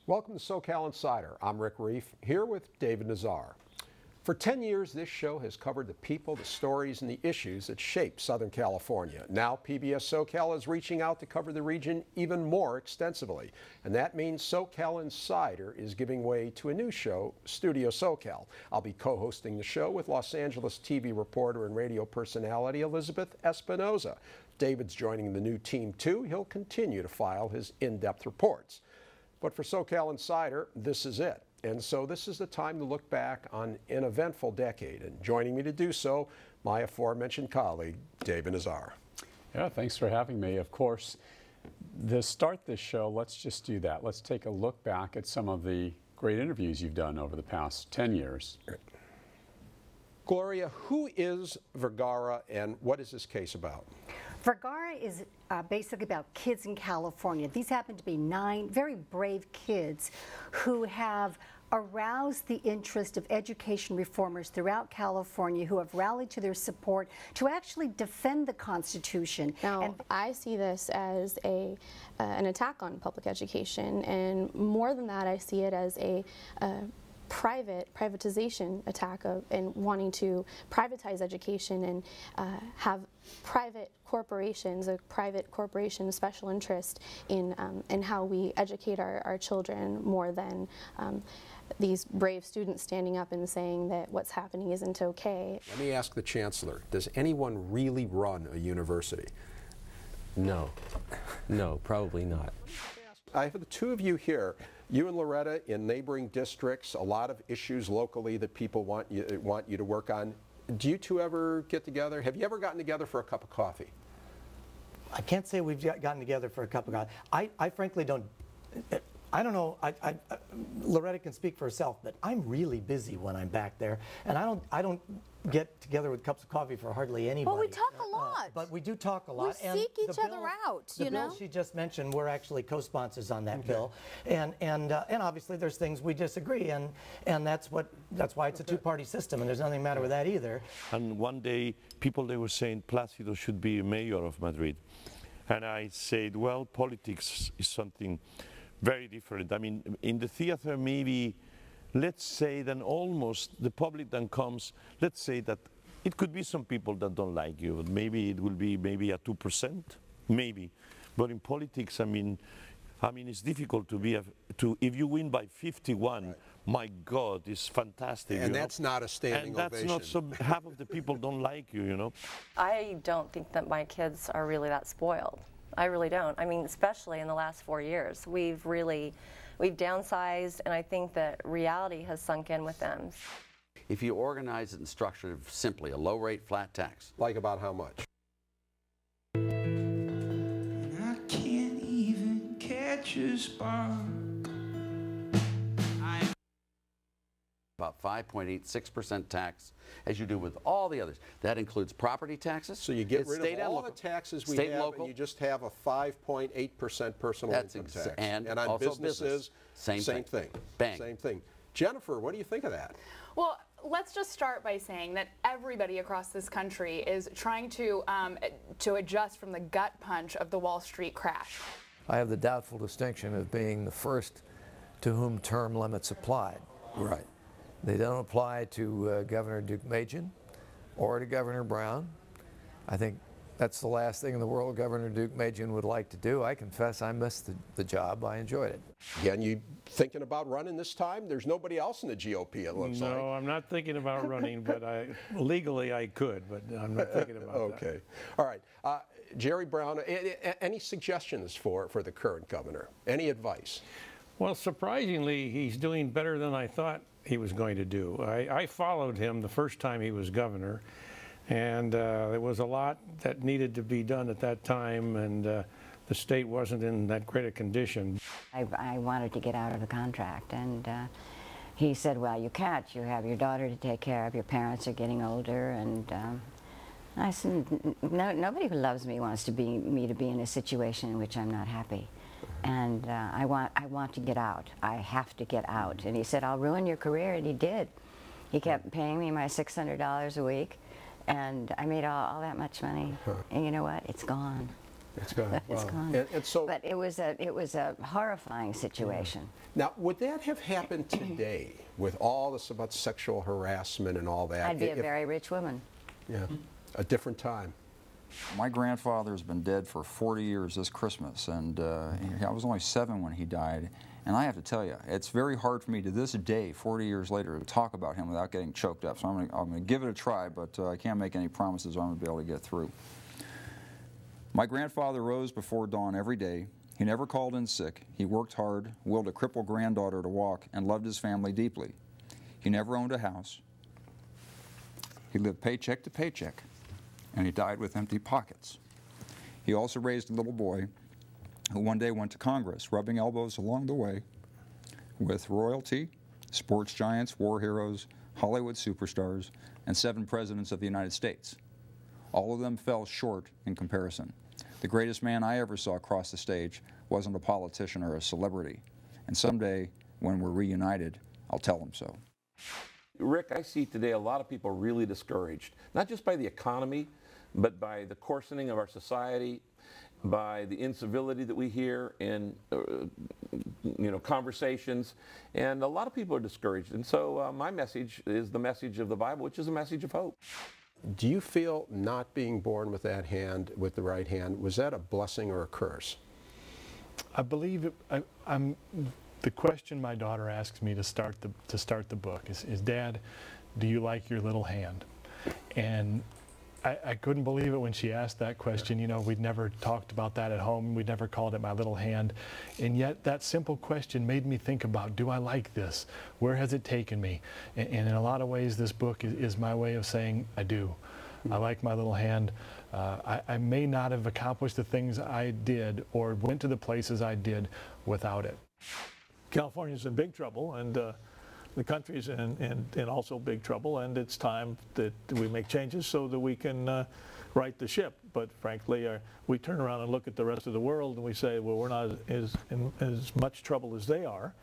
Welcome to SoCaL Insider. I'm Rick Reef, here with David Nazar. For 10 years, this show has covered the people, the stories, and the issues that shape Southern California. Now, PBS SoCal is reaching out to cover the region even more extensively. And that means SoCaL Insider is giving way to a new show, Studio SoCal. I'll be co-hosting the show with Los Angeles TV reporter and radio personality Elizabeth Espinoza. David's joining the new team, too. He'll continue to file his in-depth reports. But for SoCaL Insider, this is it. And so this is the time to look back on an eventful decade. And joining me to do so, my aforementioned colleague, David Nazar. Yeah, thanks for having me. Of course, to start this show, let's just do that. Let's take a look back at some of the great interviews you've done over the past 10 years. Gloria, who is Vergara and what is this case about? Vergara is basically about kids in California. These happen to be 9 very brave kids who have aroused the interest of education reformers throughout California who have rallied to their support to actually defend the Constitution. Now, I see this as an attack on public education, and more than that, I see it as a privatization attack and wanting to privatize education and have private corporations, a private corporation special interest in how we educate our children more than these brave students standing up and saying that what's happening isn't okay. Let me ask the Chancellor, does anyone really run a university? No, probably not. I have the two of you here. You and Loretta in neighboring districts, a lot of issues locally that people want you to work on. Do you two ever get together? Have you ever gotten together for a cup of coffee? I can't say we've gotten together for a cup of coffee. I frankly don't. I don't know. Loretta can speak for herself, but I'm really busy when I'm back there, and I don't get together with cups of coffee for hardly anybody. Well, we talk a lot. But we do talk a lot. We seek each other out. The bill she just mentioned, we're actually co-sponsors on that bill, and obviously there's things we disagree, and that's why it's a two-party system, and there's nothing matter with that either. And one day, they were saying Plácido should be mayor of Madrid, and I said, well, politics is something very different. I mean, in the theater, maybe, let's say then almost the public then comes, let's say that it could be some people that don't like you. Maybe it will be maybe a 2%, maybe. But in politics, I mean, it's difficult to be, if you win by 51, right. My God, it's fantastic. And that's not a standing ovation. And that's not, so half of the people don't like you, you know. I don't think that my kids are really that spoiled. I really don't. I mean, especially in the last 4 years, we've downsized, and I think that reality has sunk in with them. If you organize it and structure it simply, a low-rate flat tax. Like about how much? And I can't even catch a spark. About 5.86% tax, as you do with all the others. That includes property taxes. So you get rid of all the taxes we have, and you just have a 5.8% personal income tax. And on also businesses, same thing. Bang. Same thing. Jennifer, what do you think of that? Well, let's just start by saying that everybody across this country is trying to adjust from the gut punch of the Wall Street crash. I have the doubtful distinction of being the first to whom term limits applied. Right. They don't apply to Governor Deukmejian or to Governor Brown. I think that's the last thing in the world Governor Deukmejian would like to do. I confess I missed the job. I enjoyed it. Again, you thinking about running this time? There's nobody else in the GOP, it looks like. No, I'm not thinking about running, but legally I could, but I'm not thinking about that. Okay. All right. Jerry Brown, any suggestions for the current governor? Any advice? Well, surprisingly, he's doing better than I thought he was going to do. I followed him the first time he was governor, and there was a lot that needed to be done at that time, and the state wasn't in that great a condition. I wanted to get out of the contract, and he said, well, you can't. You have your daughter to take care of, your parents are getting older, and I said, no, nobody who loves me wants me to be in a situation in which I'm not happy. And I want to get out. I have to get out. And he said, I'll ruin your career, and he did. He kept paying me my $600 a week, and I made all that much money. And you know what? It's gone. It's gone. It's Wow. gone. And so, But it was a horrifying situation. now, would that have happened today with all this about sexual harassment and all that? I'd be a very rich woman. Yeah, a different time. My grandfather's been dead for 40 years this Christmas, and I was only 7 when he died. And I have to tell you, it's very hard for me to this day, 40 years later, to talk about him without getting choked up. So I'm going to give it a try, but I can't make any promises I'm going to be able to get through. My grandfather rose before dawn every day. He never called in sick. He worked hard, willed a crippled granddaughter to walk, and loved his family deeply. He never owned a house. He lived paycheck to paycheck, and he died with empty pockets. He also raised a little boy who one day went to Congress, rubbing elbows along the way with royalty, sports giants, war heroes, Hollywood superstars, and 7 presidents of the United States. All of them fell short in comparison. The greatest man I ever saw cross the stage wasn't a politician or a celebrity. And someday, when we're reunited, I'll tell them so. Rick, I see today a lot of people really discouraged, not just by the economy, but by the coarsening of our society, by the incivility that we hear in conversations, and a lot of people are discouraged. And so my message is the message of the Bible, which is a message of hope. Do you feel not being born with that hand, with the right hand, was that a blessing or a curse? I believe the question my daughter asks me to start the book is, Dad, do you like your little hand? And I couldn't believe it when she asked that question. You know, we'd never talked about that at home. We'd never called it my little hand. And yet that simple question made me think about, do I like this? Where has it taken me? And in a lot of ways, this book is my way of saying, I do. I like my little hand. I may not have accomplished the things I did or went to the places I did without it. California's in big trouble, and the country's in also big trouble, and it's time that we make changes so that we can right the ship. But frankly, we turn around and look at the rest of the world and we say, well, we're not in as much trouble as they are,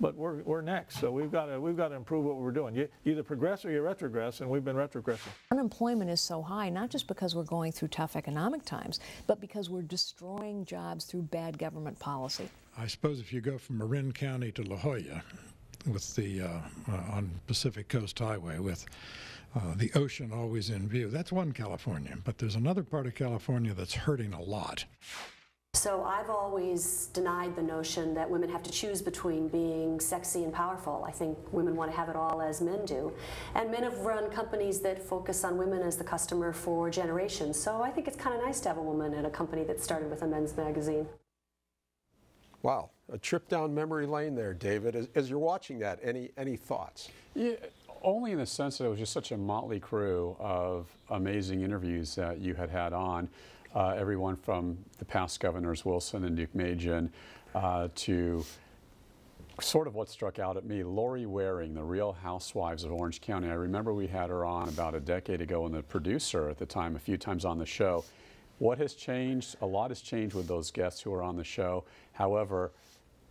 but we're next. So we've got to improve what we're doing. You either progress or you retrogress, and we've been retrogressing. Unemployment is so high, not just because we're going through tough economic times, but because we're destroying jobs through bad government policy. I suppose if you go from Marin County to La Jolla, with the on Pacific Coast Highway, with the ocean always in view. That's one California, but there's another part of California that's hurting a lot. So I've always denied the notion that women have to choose between being sexy and powerful. I think women want to have it all as men do. And men have run companies that focus on women as the customer for generations. So I think it's kind of nice to have a woman at a company that started with a men's magazine. Wow, a trip down memory lane there, David. As you're watching that, any thoughts? Yeah, only in the sense that it was just such a motley crew of amazing interviews that you had on. Everyone from the past governors, Wilson and Deukmejian, to sort of what struck out at me, Lori Waring, the Real Housewives of Orange County. I remember we had her on about a decade ago, and the producer at the time, a few times on the show. What has changed? A lot has changed with those guests who are on the show. However,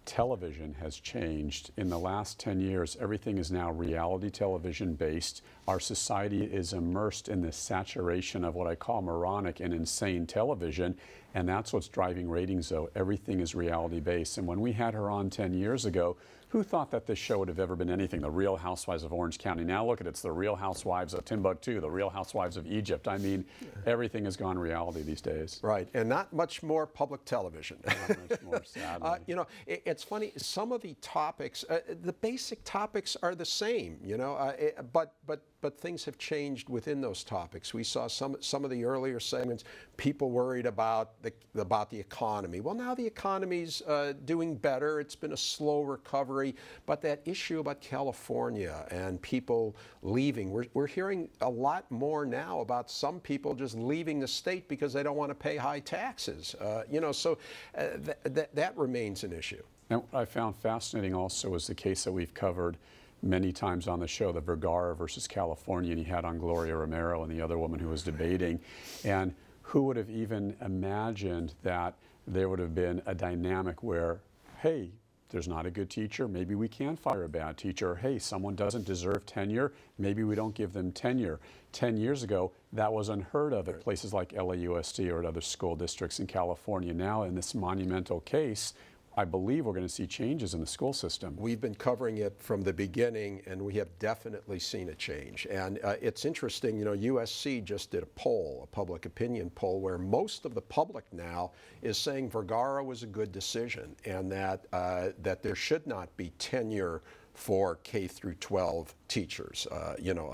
television has changed. In the last 10 years, everything is now reality television based. Our society is immersed in this saturation of what I call moronic and insane television, and that's what's driving ratings, though. Everything is reality based. And when we had her on 10 years ago, who thought that this show would have ever been anything? The Real Housewives of Orange County. Now look at it, it's the Real Housewives of Timbuktu, the Real Housewives of Egypt. I mean, everything has gone reality these days. Right, and not much more public television. Not much more, sadly. You know, it's funny, some of the topics, the basic topics are the same, you know, but things have changed within those topics. We saw some of the earlier segments, people worried about the economy. Well, now the economy's doing better. It's been a slow recovery, but that issue about California and people leaving, we're hearing a lot more now about some people just leaving the state because they don't want to pay high taxes. You know, so that remains an issue. And what I found fascinating also was the case that we've covered many times on the show, the Vergara versus California, and he had on Gloria Romero and the other woman who was debating. And who would have even imagined that there would have been a dynamic where, hey, there's not a good teacher, maybe we can fire a bad teacher. Or, hey, someone doesn't deserve tenure, maybe we don't give them tenure. 10 years ago, that was unheard of at places like LAUSD or at other school districts in California. Now, in this monumental case, I believe we're going to see changes in the school system. We've been covering it from the beginning, and we have definitely seen a change. And it's interesting, you know, USC just did a poll, a public opinion poll, where most of the public now is saying Vergara was a good decision, and that that there should not be tenure for K through 12 teachers. You know,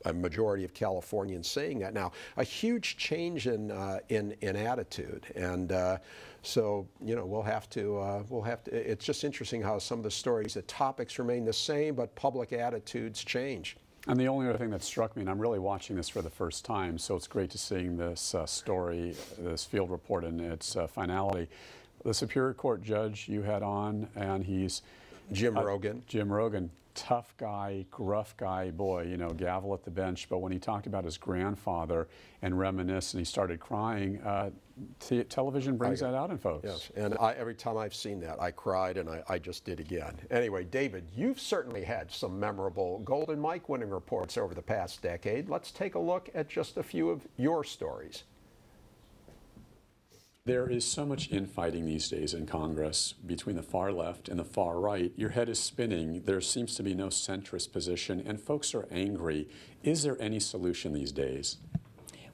a majority of Californians saying that. Now, a huge change in attitude, and so you know we'll have to. It's just interesting how some of the stories, the topics remain the same, but public attitudes change. And the only other thing that struck me, and I'm really watching this for the first time, so it's great to seeing this story, this field report in its finality. The Superior Court judge you had on, and he's Jim Rogan. Jim Rogan, tough guy, gruff guy, boy, you know, gavel at the bench. But when he talked about his grandfather and reminisced and he started crying, television brings that out in folks. Yes, and every time I've seen that, I cried, and I just did again. Anyway, David, you've certainly had some memorable Golden Mike winning reports over the past decade. Let's take a look at just a few of your stories. There is so much infighting these days in Congress between the far left and the far right. Your head is spinning. There seems to be no centrist position, and folks are angry. Is there any solution these days?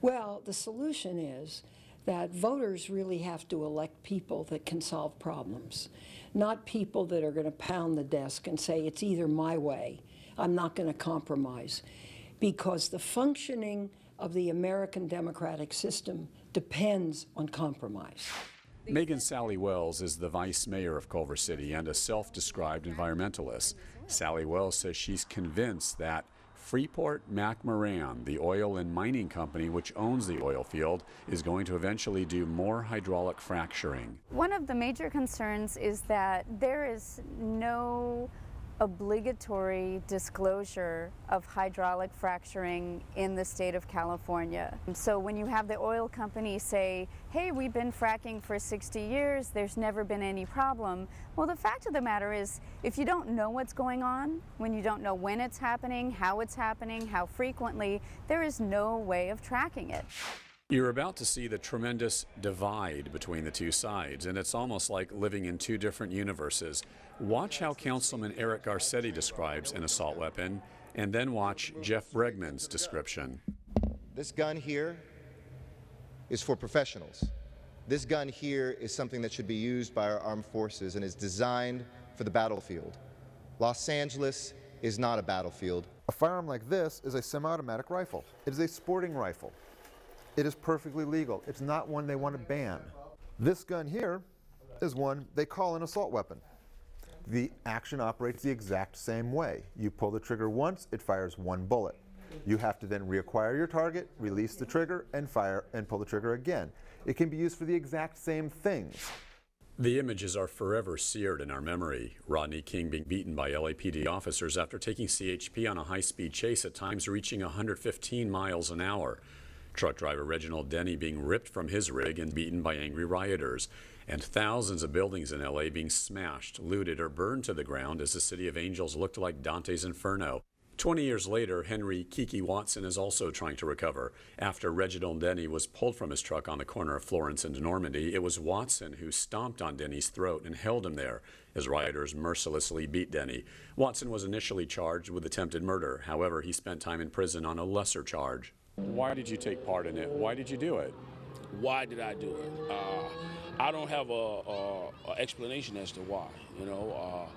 Well, the solution is that voters really have to elect people that can solve problems, not people that are going to pound the desk and say, it's either my way, I'm not going to compromise. Because the functioning of the American democratic system depends on compromise. Megan Sally Wells is the vice mayor of Culver City and a self-described environmentalist. Sally Wells says she's convinced that Freeport-McMoRan, the oil and mining company which owns the oil field, is going to eventually do more hydraulic fracturing. One of the major concerns is that there is no obligatory disclosure of hydraulic fracturing in the state of California. So when you have the oil company say, hey, we've been fracking for 60 years, there's never been any problem. Well, the fact of the matter is, if you don't know what's going on, when you don't know when it's happening, how frequently, there is no way of tracking it. You're about to see the tremendous divide between the two sides, and it's almost like living in two different universes. Watch how Councilman Eric Garcetti describes an assault weapon, and then watch Jeff Bregman's description. This gun here is for professionals. This gun here is something that should be used by our armed forces and is designed for the battlefield. Los Angeles is not a battlefield. A firearm like this is a semi-automatic rifle. It is a sporting rifle. It is perfectly legal. It's not one they want to ban. This gun here is one they call an assault weapon. The action operates the exact same way. You pull the trigger once, it fires one bullet. You have to then reacquire your target, release the trigger, and fire and pull the trigger again. It can be used for the exact same things. The images are forever seared in our memory. Rodney King being beaten by LAPD officers after taking CHP on a high-speed chase, at times reaching 115 miles an hour. Truck driver Reginald Denny being ripped from his rig and beaten by angry rioters. And thousands of buildings in LA being smashed, looted, or burned to the ground as the City of Angels looked like Dante's Inferno. 20 years later, Henry Kiki Watson is also trying to recover. After Reginald Denny was pulled from his truck on the corner of Florence and Normandy, it was Watson who stomped on Denny's throat and held him there as rioters mercilessly beat Denny. Watson was initially charged with attempted murder. However, he spent time in prison on a lesser charge. Why did you take part in it? Why did you do it? Why did I do it? I don't have a explanation as to why. You know,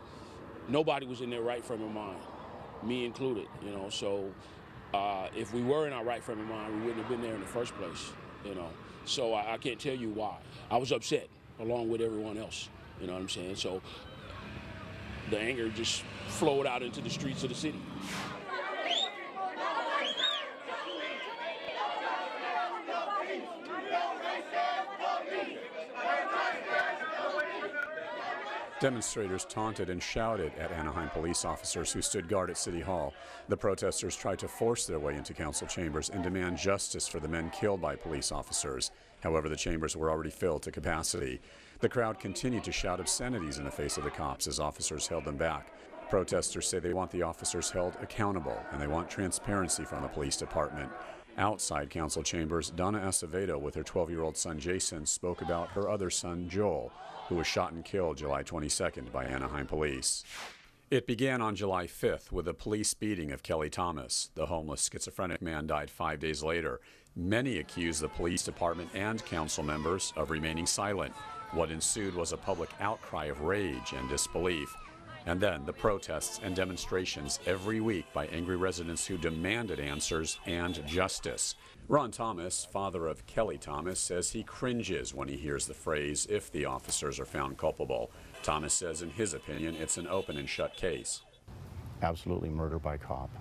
nobody was in their right frame of mind, me included. You know, so if we were in our right frame of mind, we wouldn't have been there in the first place. You know, so I can't tell you why. I was upset along with everyone else. You know what I'm saying? So the anger just flowed out into the streets of the city. Demonstrators taunted and shouted at Anaheim police officers who stood guard at City Hall. The protesters tried to force their way into council chambers and demand justice for the men killed by police officers. However, the chambers were already filled to capacity. The crowd continued to shout obscenities in the face of the cops as officers held them back. Protesters say they want the officers held accountable and they want transparency from the police department. Outside council chambers, Donna Acevedo with her 12-year-old son Jason spoke about her other son Joel, who was shot and killed July 22nd by Anaheim police. It began on July 5th with a police beating of Kelly Thomas. The homeless schizophrenic man died 5 days later. Many accused the police department and council members of remaining silent. What ensued was a public outcry of rage and disbelief. And then the protests and demonstrations every week by angry residents who demanded answers and justice. Ron Thomas, father of Kelly Thomas, says he cringes when he hears the phrase, "if the officers are found culpable." Thomas says, in his opinion, it's an open and shut case. Absolutely murder by cop.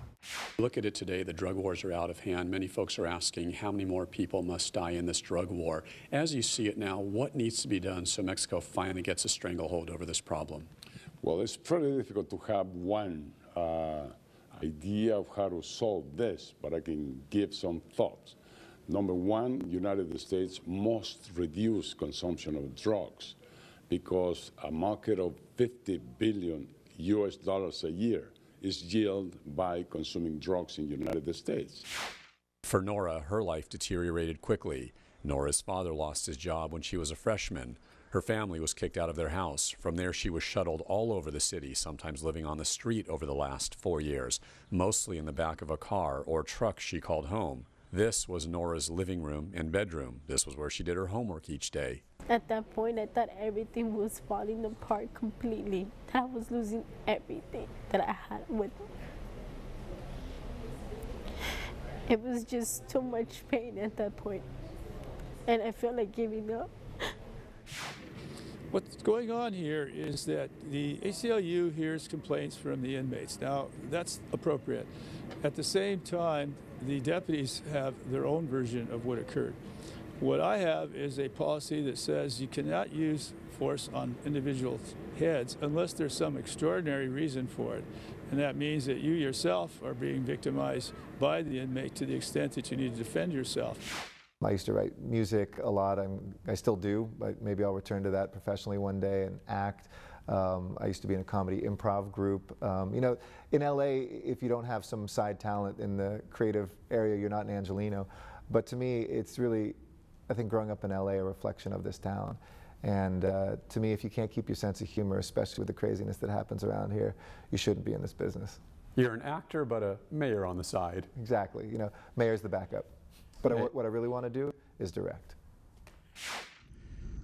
Look at it today, the drug wars are out of hand. Many folks are asking how many more people must die in this drug war. As you see it now, what needs to be done so Mexico finally gets a stranglehold over this problem? Well, it's pretty difficult to have one idea of how to solve this, but I can give some thoughts. Number one, United States must reduce consumption of drugs because a market of $50 billion a year is yielded by consuming drugs in the United States. For Nora, her life deteriorated quickly. Nora's father lost his job when she was a freshman. Her family was kicked out of their house. From there, she was shuttled all over the city, sometimes living on the street over the last 4 years, mostly in the back of a car or truck she called home. This was Nora's living room and bedroom. This was where she did her homework each day. At that point, I thought everything was falling apart completely. That I was losing everything that I had with me. It was just too much pain at that point, and I felt like giving up. What's going on here is that the ACLU hears complaints from the inmates. Now, that's appropriate. At the same time, the deputies have their own version of what occurred. What I have is a policy that says you cannot use force on individuals' heads unless there's some extraordinary reason for it. And that means that you yourself are being victimized by the inmate to the extent that you need to defend yourself. I used to write music a lot. I still do, but maybe I'll return to that professionally one day and act. I used to be in a comedy improv group. You know, in LA, if you don't have some side talent in the creative area, you're not an Angelino. But to me, it's really, I think growing up in LA, a reflection of this town. And to me, if you can't keep your sense of humor, especially with the craziness that happens around here, you shouldn't be in this business. You're an actor, but a mayor on the side. Exactly. You know, mayor's the backup. But what I really want to do is direct.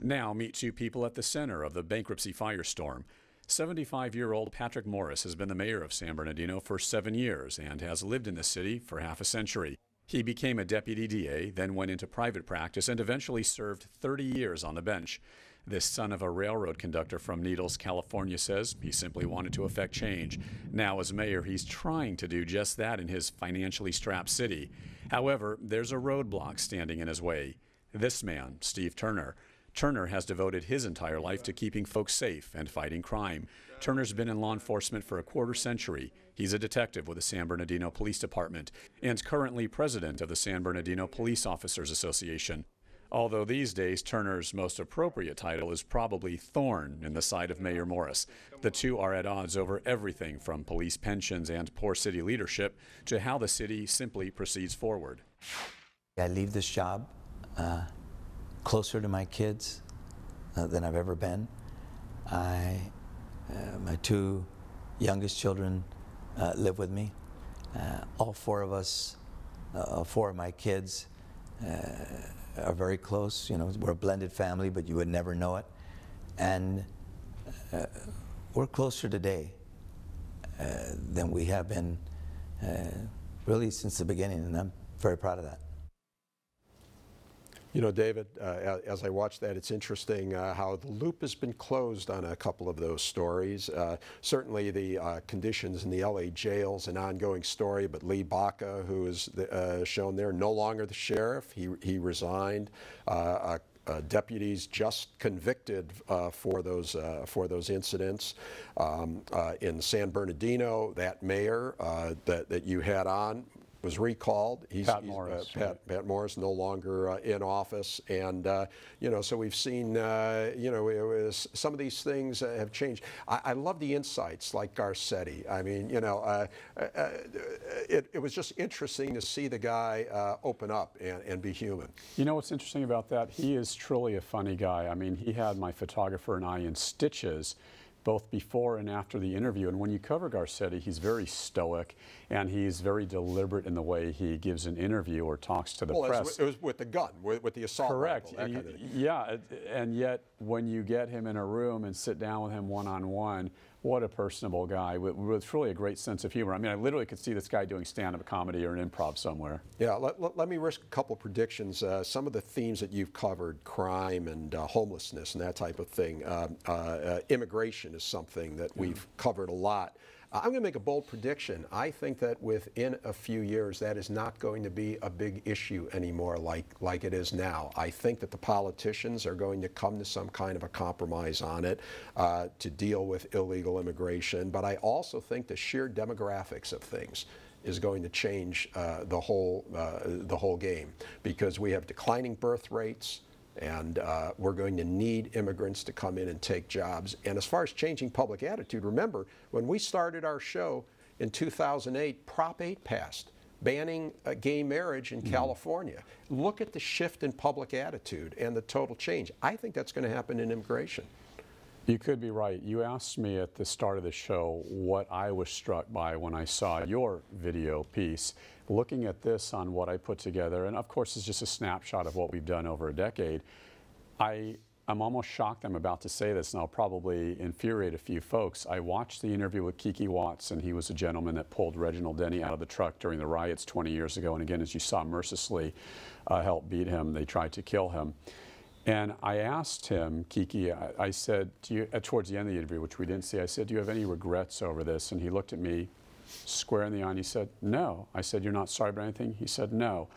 Now meet two people at the center of the bankruptcy firestorm. 75-year-old Patrick Morris has been the mayor of San Bernardino for 7 years and has lived in the city for half a century. He became a deputy DA, then went into private practice and eventually served 30 years on the bench. This son of a railroad conductor from Needles, California says he simply wanted to affect change. Now as mayor, he's trying to do just that in his financially strapped city. However, there's a roadblock standing in his way. This man, Steve Turner. Turner has devoted his entire life to keeping folks safe and fighting crime. Turner's been in law enforcement for a quarter century. He's a detective with the San Bernardino Police Department and currently president of the San Bernardino Police Officers Association. Although these days Turner's most appropriate title is probably thorn in the side of Mayor Morris. The two are at odds over everything from police pensions and poor city leadership to how the city simply proceeds forward. I leave this job closer to my kids than I've ever been. My two youngest children live with me. All four of us, four of my kids, are very close. You know, we're a blended family, but you would never know it. And we're closer today than we have been really since the beginning, and I'm very proud of that. You know, David, as I watch that, it's interesting how the loop has been closed on a couple of those stories. Certainly the conditions in the LA jails, an ongoing story, but Lee Baca, who is shown there, no longer the sheriff. He resigned. Deputies just convicted for those incidents. In San Bernardino, that mayor that you had on, was recalled. Pat Morris. Pat Morris no longer in office, and so we've seen some of these things have changed. I love the insights like Garcetti. I mean, it was just interesting to see the guy open up and be human. You know what's interesting about that? He is truly a funny guy. I mean, he had my photographer and I in stitches both before and after the interview. And when you cover Garcetti, he's very stoic and he's very deliberate in the way he gives an interview or talks to the press. It was with the gun, with the assault Correct. rifle, that kind of thing. Yeah, and yet when you get him in a room and sit down with him one-on-one, what a personable guy with truly a great sense of humor. I mean, I literally could see this guy doing stand-up comedy or an improv somewhere. Yeah, let me risk a couple predictions. Some of the themes that you've covered, crime and homelessness and that type of thing. Immigration is something that we've covered a lot. I'm going to make a bold prediction. I think that within a few years, that is not going to be a big issue anymore like it is now. I think that the politicians are going to come to some kind of a compromise on it to deal with illegal immigration. But I also think the sheer demographics of things is going to change the whole game, because we have declining birth rates, and we're going to need immigrants to come in and take jobs. And as far as changing public attitude, remember, when we started our show in 2008, Prop 8 passed, banning gay marriage in California. Look at the shift in public attitude and the total change. I think that's going to happen in immigration. You could be right. You asked me at the start of the show what I was struck by when I saw your video piece. Looking at this on what I put together, and of course it's just a snapshot of what we've done over a decade, I'm almost shocked I'm about to say this, and I'll probably infuriate a few folks. I watched the interview with Kiki Watts, and he was a gentleman that pulled Reginald Denny out of the truck during the riots 20 years ago, and again, as you saw, mercilessly helped beat him. They tried to kill him. And I asked him, Kiki, I said, towards the end of the interview, which we didn't see, I said, do you have any regrets over this? And he looked at me square in the eye and he said, no. I said, you're not sorry about anything? He said, no.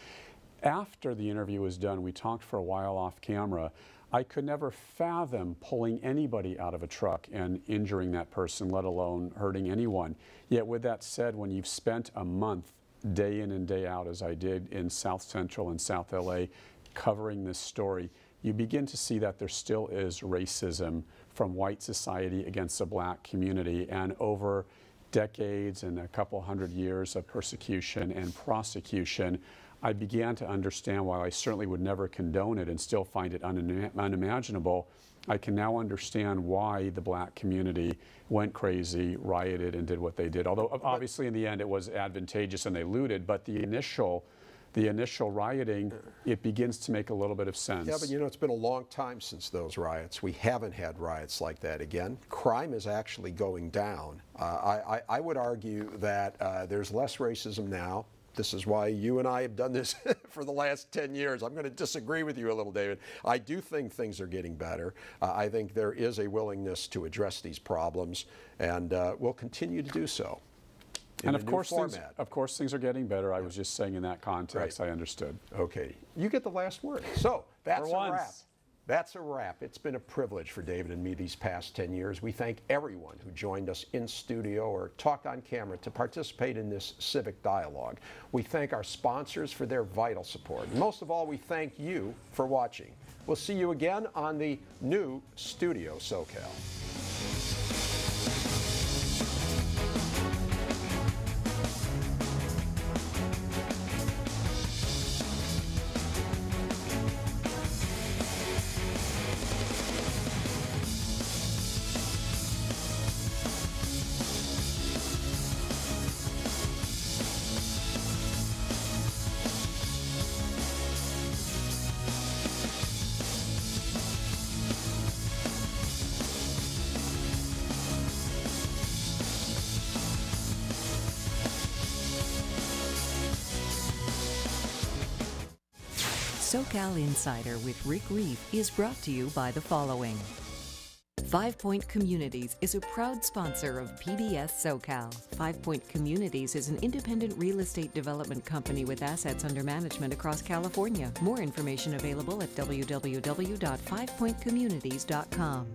After the interview was done, we talked for a while off camera. I could never fathom pulling anybody out of a truck and injuring that person, let alone hurting anyone. Yet with that said, when you've spent a month, day in and day out, as I did in South Central and South LA, covering this story, you begin to see that there still is racism from white society against the black community, and over decades and a couple hundred years of persecution and prosecution, I began to understand, while I certainly would never condone it and still find it unimaginable, I can now understand why the black community went crazy, rioted, and did what they did. Although obviously in the end it was advantageous and they looted, but the initial rioting, it begins to make a little bit of sense. Yeah, but it's been a long time since those riots. We haven't had riots like that again. Crime is actually going down. I would argue that there's less racism now. This is why you and I have done this for the last 10 years. I'm going to disagree with you a little, David. I do think things are getting better. I think there is a willingness to address these problems, and we'll continue to do so. And of course things are getting better. I was just saying in that context, right. I understood. Okay. You get the last word. So that's a wrap. That's a wrap. It's been a privilege for David and me these past 10 years. We thank everyone who joined us in studio or talked on camera to participate in this civic dialogue. We thank our sponsors for their vital support. And most of all, we thank you for watching. We'll see you again on the new Studio SoCaL. SoCal Insider with Rick Reef is brought to you by the following. 5 Point Communities is a proud sponsor of PBS SoCal. 5 Point Communities is an independent real estate development company with assets under management across California. More information available at www.5pointcommunities.com.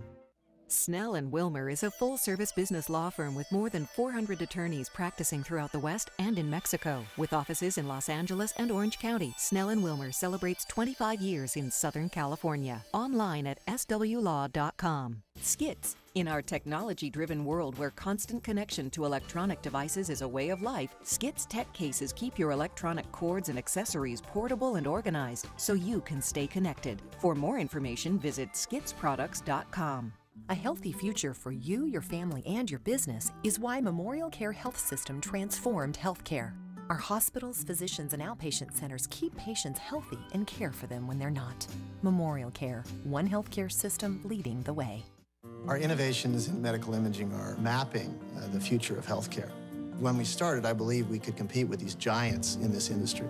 Snell and Wilmer is a full-service business law firm with more than 400 attorneys practicing throughout the West and in Mexico. With offices in Los Angeles and Orange County, Snell and Wilmer celebrates 25 years in Southern California. Online at swlaw.com. Skits. In our technology-driven world where constant connection to electronic devices is a way of life, Skits tech cases keep your electronic cords and accessories portable and organized so you can stay connected. For more information, visit skitsproducts.com. A healthy future for you, your family, and your business is why Memorial Care Health System transformed healthcare. Our hospitals, physicians, and outpatient centers keep patients healthy and care for them when they're not. Memorial Care, one healthcare system leading the way. Our innovations in medical imaging are mapping the future of healthcare. When we started, I believed we could compete with these giants in this industry.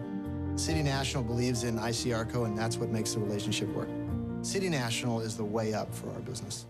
City National believes in ICRCO, and that's what makes the relationship work. City National is the way up for our business.